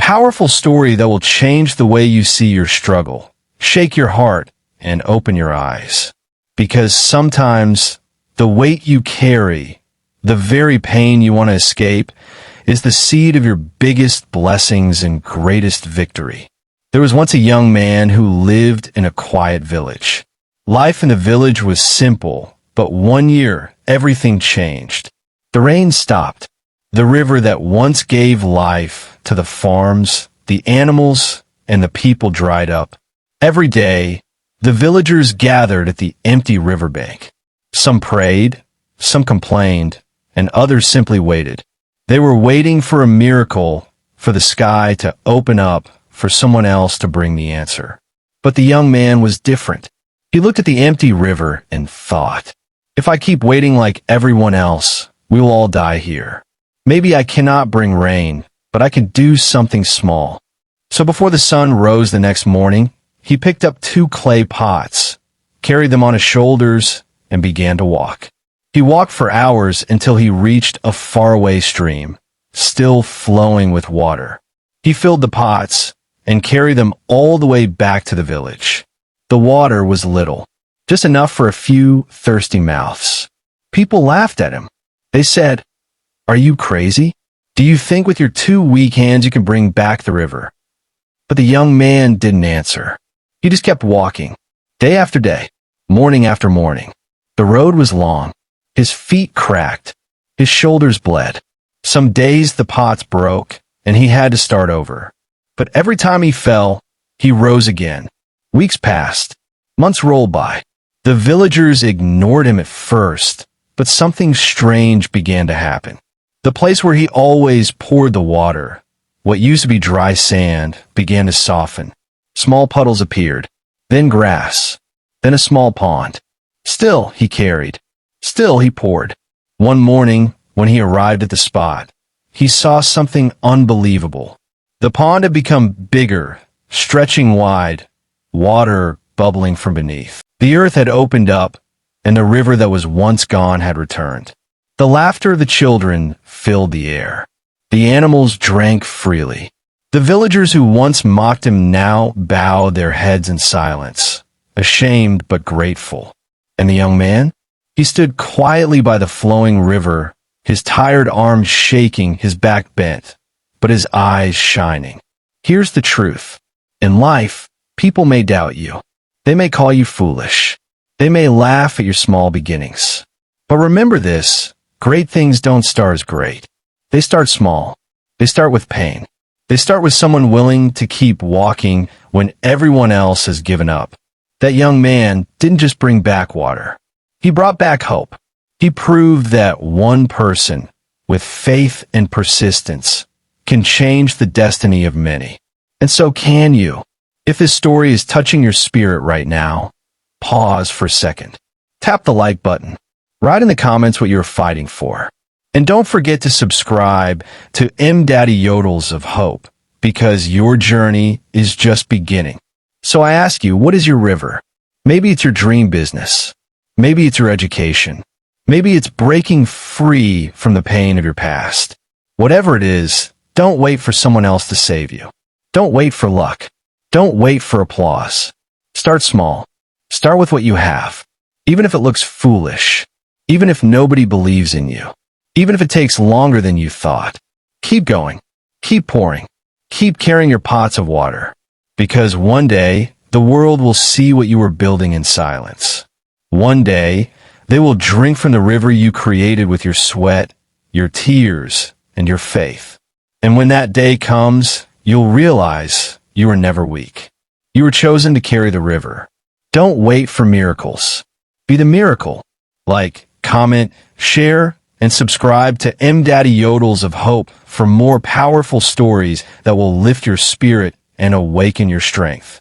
powerful story that will change the way you see your struggle, shake your heart, and open your eyes. Because sometimes the weight you carry, the very pain you want to escape, is the seed of your biggest blessings and greatest victory. There was once a young man who lived in a quiet village. Life in the village was simple, but one year, everything changed. The rain stopped. The river that once gave life to the farms, the animals, and the people dried up. Every day, the villagers gathered at the empty riverbank. Some prayed, some complained, and others simply waited. They were waiting for a miracle, for the sky to open up, for someone else to bring the answer. But the young man was different. He looked at the empty river and thought, if I keep waiting like everyone else, we will all die here. Maybe I cannot bring rain, but I can do something small. So before the sun rose the next morning, he picked up 2 clay pots, carried them on his shoulders, and began to walk. He walked for hours until he reached a faraway stream, still flowing with water. He filled the pots and carried them all the way back to the village. The water was little, just enough for a few thirsty mouths. People laughed at him. They said, "Are you crazy? Do you think with your 2 weak hands you can bring back the river?" But the young man didn't answer. He just kept walking, day after day, morning after morning. The road was long. His feet cracked. His shoulders bled. Some days the pots broke, and he had to start over. But every time he fell, he rose again. Weeks passed. Months rolled by. The villagers ignored him at first, but something strange began to happen. The place where he always poured the water, what used to be dry sand, began to soften. Small puddles appeared, then grass, then a small pond. Still he carried. Still he poured. One morning, when he arrived at the spot, he saw something unbelievable. The pond had become bigger, stretching wide, water bubbling from beneath. The earth had opened up, and the river that was once gone had returned. The laughter of the children filled the air. The animals drank freely. The villagers who once mocked him now bowed their heads in silence, ashamed but grateful. And the young man? He stood quietly by the flowing river, his tired arms shaking, his back bent, but his eyes shining. Here's the truth. In life, people may doubt you. They may call you foolish. They may laugh at your small beginnings. But remember this, great things don't start as great. They start small. They start with pain. They start with someone willing to keep walking when everyone else has given up. That young man didn't just bring back water. He brought back hope. He proved that one person, with faith and persistence, can change the destiny of many. And so can you. If this story is touching your spirit right now, pause for a second. Tap the like button. Write in the comments what you're fighting for. And don't forget to subscribe to Emdaddiyo of Hope, because your journey is just beginning. So I ask you, what is your river? Maybe it's your dream business. Maybe it's your education. Maybe it's breaking free from the pain of your past. Whatever it is, don't wait for someone else to save you. Don't wait for luck. Don't wait for applause. Start small. Start with what you have. Even if it looks foolish. Even if nobody believes in you. Even if it takes longer than you thought. Keep going. Keep pouring. Keep carrying your pots of water. Because one day, the world will see what you were building in silence. One day, they will drink from the river you created with your sweat, your tears, and your faith. And when that day comes, you'll realize you were never weak. You were chosen to carry the river. Don't wait for miracles. Be the miracle. Like, comment, share, and subscribe to Emdaddiyo of Hope for more powerful stories that will lift your spirit and awaken your strength.